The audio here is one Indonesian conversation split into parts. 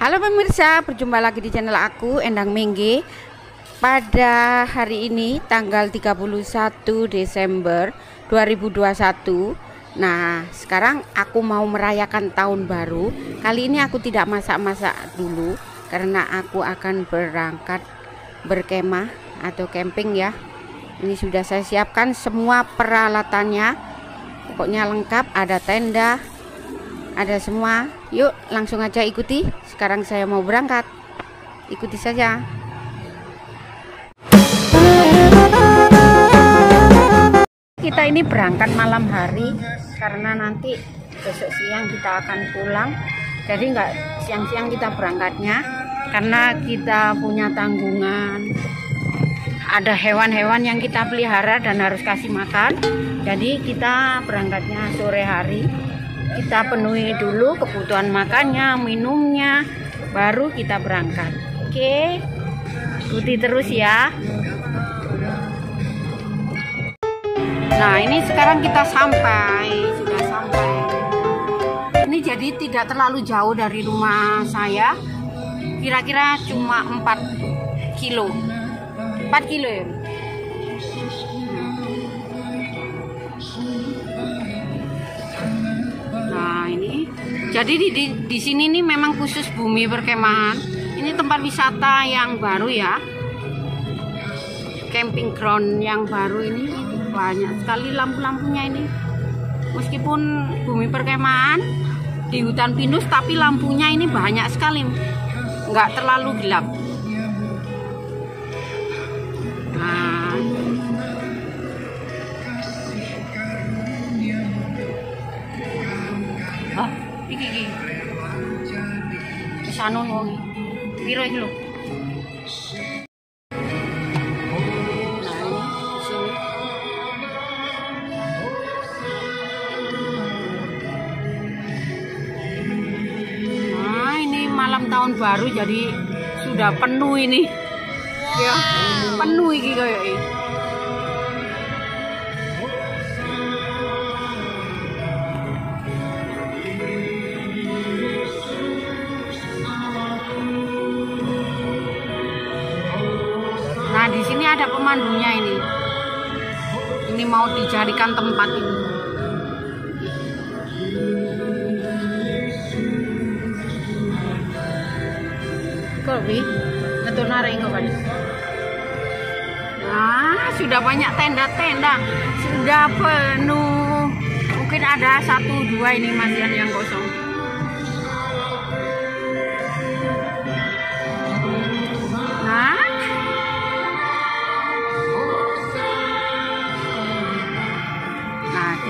Halo pemirsa, berjumpa lagi di channel aku Endang Mengge. Pada hari ini tanggal 31 Desember 2021. Nah, sekarang aku mau merayakan tahun baru. Kali ini aku tidak masak-masak dulu karena aku akan berangkat berkemah atau camping ya. Ini sudah saya siapkan semua peralatannya. Pokoknya lengkap, ada tenda, ada semua. Yuk langsung aja ikuti. Sekarang saya mau berangkat, ikuti saja. Kita ini berangkat malam hari karena nanti besok siang kita akan pulang. Jadi nggak siang-siang kita berangkatnya karena kita punya tanggungan. Ada hewan-hewan yang kita pelihara dan harus kasih makan. Jadi kita berangkatnya sore hari. Kita penuhi dulu kebutuhan makannya, minumnya, baru kita berangkat. Oke, ikuti terus ya. Nah, ini sekarang kita sudah sampai. Ini jadi tidak terlalu jauh dari rumah saya. Kira-kira cuma 4 kilo. 4 kilo ya. Nah, ini jadi di sini nih memang khusus bumi perkemahan. Ini tempat wisata yang baru ya, camping ground yang baru ini. Banyak sekali lampu-lampunya ini. Meskipun bumi perkemahan di hutan pinus, tapi lampunya ini banyak sekali, nggak terlalu gelap. Nah, iki sanu wong piro iki lho. Nah, ini malam tahun baru jadi sudah penuh ini. Ya, penuh iki kayak ini. Nah, di sini ada pemandunya ini. Ini mau dijadikan tempat ini. Kok bi? Ngetur narik kok kan? Nah, sudah banyak tenda-tenda. Sudah penuh. Mungkin ada 1-2 ini masih ada yang kosong.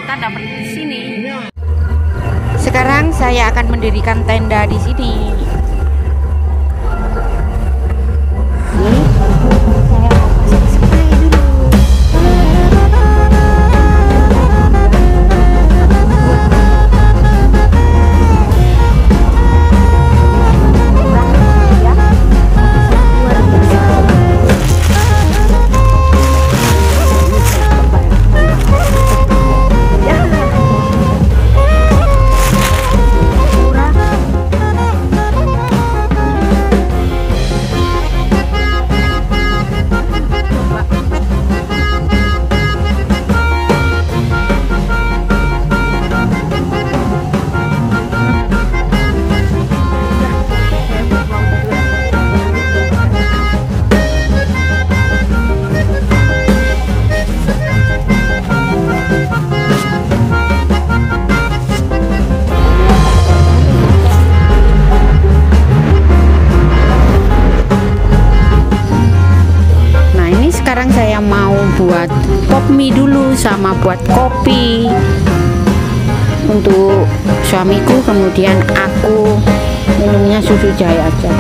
Kita dapat di sini. Sekarang saya akan mendirikan tenda di sini. Sekarang saya mau buat pop mie dulu sama buat kopi untuk suamiku, kemudian aku minumnya susu jahe aja.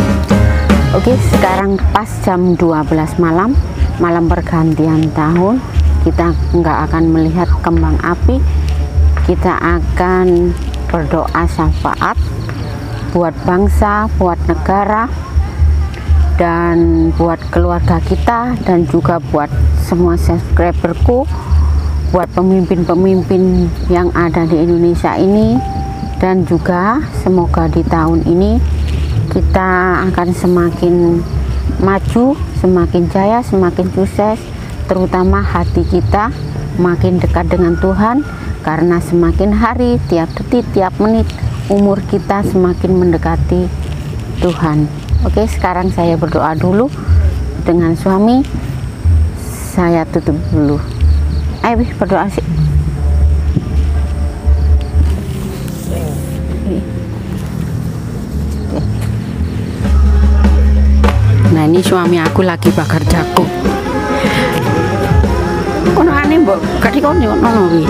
Oke, sekarang pas jam 12 malam, malam pergantian tahun. Kita nggak akan melihat kembang api, kita akan berdoa syafaat buat bangsa, buat negara, dan buat keluarga kita, dan juga buat semua subscriberku, buat pemimpin-pemimpin yang ada di Indonesia ini, dan juga semoga di tahun ini kita akan semakin maju, semakin jaya, semakin sukses, terutama hati kita makin dekat dengan Tuhan, karena semakin hari, tiap detik, tiap menit umur kita semakin mendekati Tuhan. Oke, sekarang saya berdoa dulu dengan suami. Saya tutup dulu. Ayo berdoa sih. Nah, ini suami aku lagi bakar jagung. Ono aneh mbok, gak dikon yo ono iki.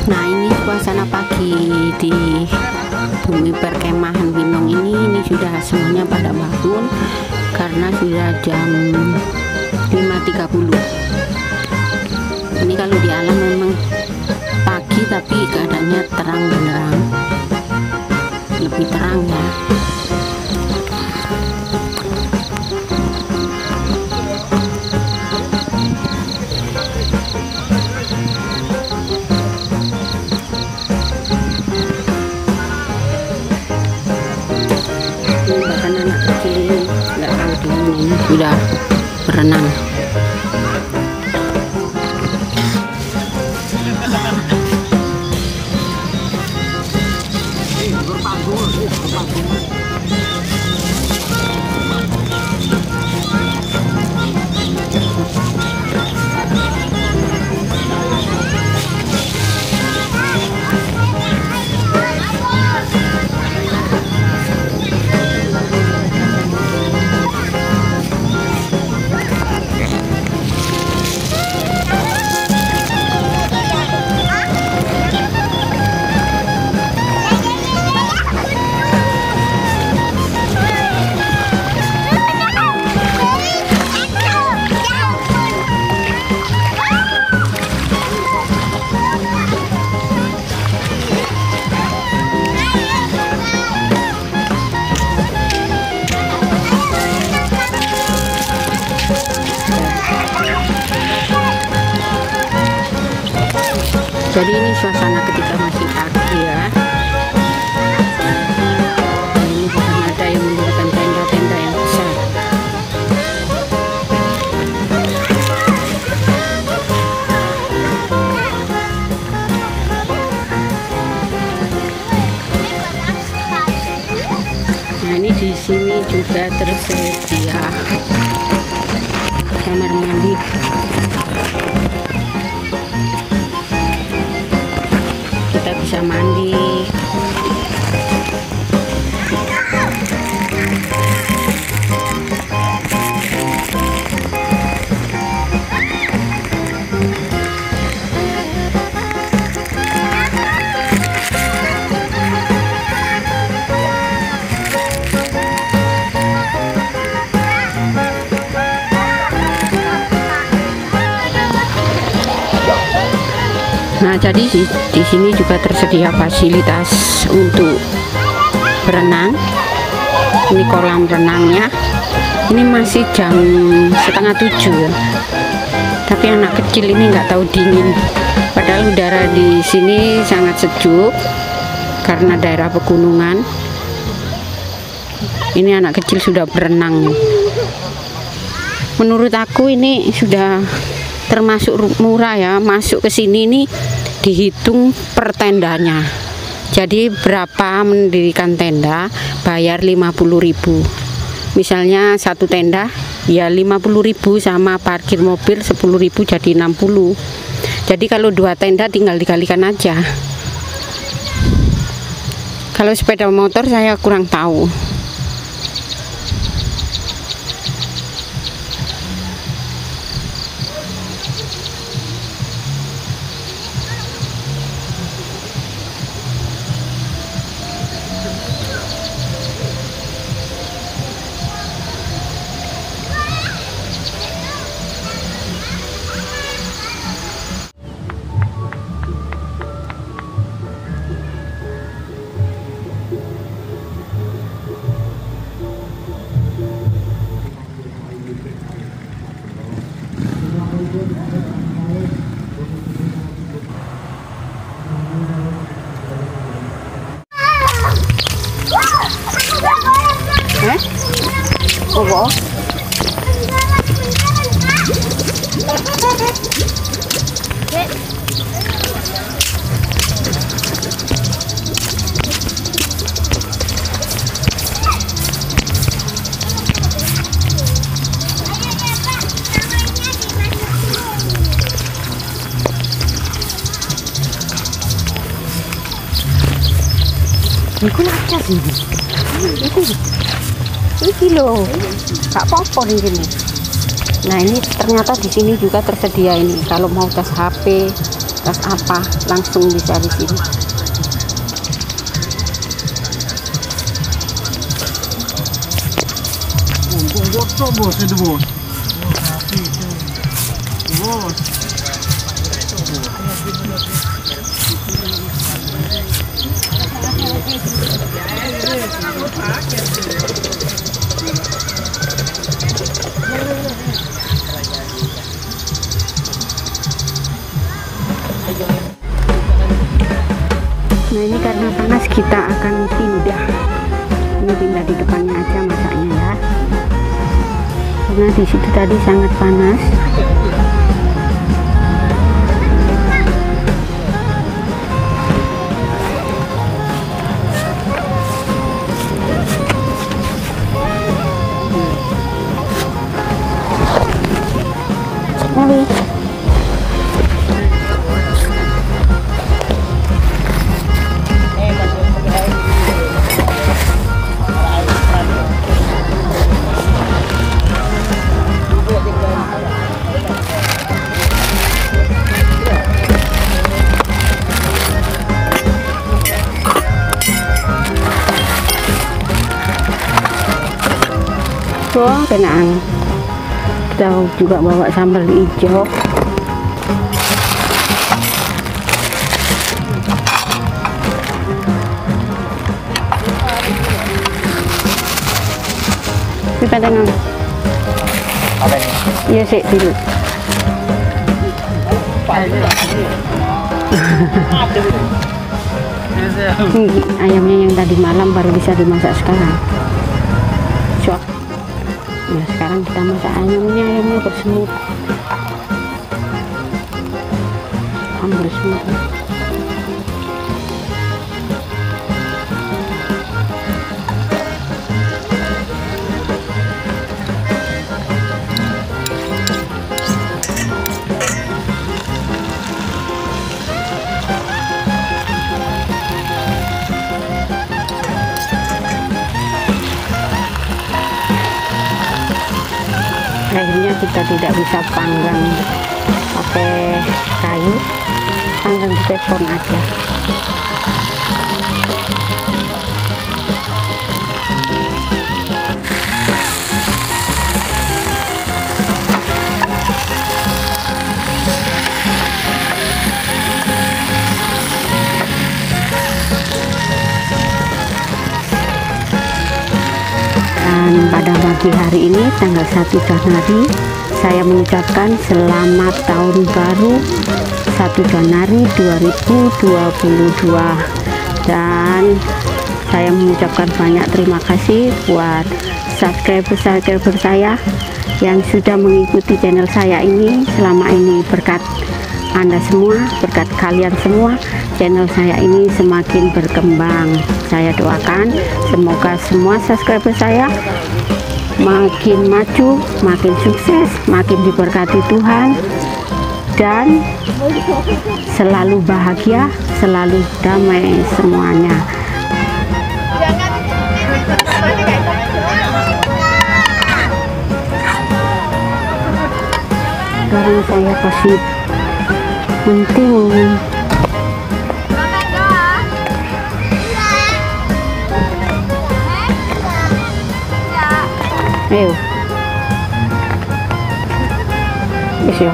Nah, ini suasana pagi di bumi perkemahan Winong ini sudah semuanya pada bangun karena sudah jam 5.30. Ini kalau di alam memang pagi tapi keadaannya terang benderang, lebih terang ya. Bahkan anak kecil ini nggak tahu dingin ini sudah berenang. Jadi ini suasana ketika masih pagi ya. Ini bukan ada yang mendirikan tenda-tenda yang besar. Nah, ini di sini juga tersedia kamar mandi. Kita bisa mandi. Nah, jadi di sini juga tersedia fasilitas untuk berenang. Ini kolam renangnya. Ini masih jam 6:30 ya. Tapi anak kecil ini nggak tahu dingin. Padahal udara di sini sangat sejuk karena daerah pegunungan. Ini anak kecil sudah berenang. Menurut aku ini sudah termasuk murah ya. Masuk ke sini ini dihitung per tendanya. Jadi berapa mendirikan tenda, bayar 50.000. Misalnya satu tenda ya 50.000 sama parkir mobil 10.000 jadi 60. Jadi kalau dua tenda tinggal dikalikan aja. Kalau sepeda motor saya kurang tahu. Oh, iku aja sih. Iki loh, gak apa-apa di sini. Nah ini ternyata di sini juga tersedia ini. Kalau mau tas HP, tas apa, langsung bisa di sini. Bos itu bos. Nah ini karena panas kita akan pindah. Ini pindah di depannya aja masaknya ya. Karena di situ tadi sangat panas. Mari. Oh, kenaan. Kita juga bawa sambal hijau. Kita tengok. Apa ini? Iya sih dulu. Ayamnya yang tadi malam baru bisa dimasak sekarang. Cok. Nah sekarang kita masak ayamnya bersemut. Ambil semut. Akhirnya kita tidak bisa panggang pakai kayu, panggang di teflon aja. Dan pada pagi hari ini tanggal 1 Januari saya mengucapkan selamat tahun baru 1 Januari 2022, dan saya mengucapkan banyak terima kasih buat subscriber saya yang sudah mengikuti channel saya ini selama ini. Berkat Anda semua, berkat kalian semua, channel saya ini semakin berkembang. Saya doakan semoga semua subscriber saya makin maju, makin sukses, makin diberkati Tuhan, dan selalu bahagia, selalu damai semuanya. Sekarang saya kasih penting. Ayo, yes ya,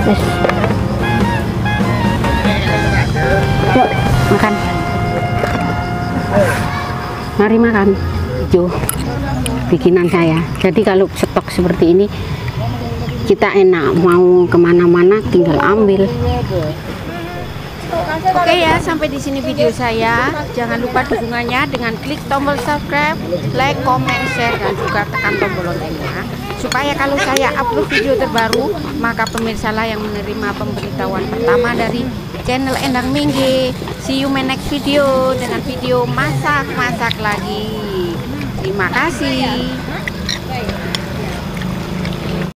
yes. Yuk makan, mari makan. Hijau bikinan saya. Jadi kalau stok seperti ini kita enak mau kemana-mana tinggal ambil. Oke ya, sampai di sini video saya. Jangan lupa dukungannya dengan klik tombol subscribe, like, comment, share, dan juga tekan tombol loncengnya, supaya kalau saya upload video terbaru, maka pemirsa lah yang menerima pemberitahuan pertama dari channel Endang Mengge. See you my next video dengan video masak-masak lagi. Terima kasih.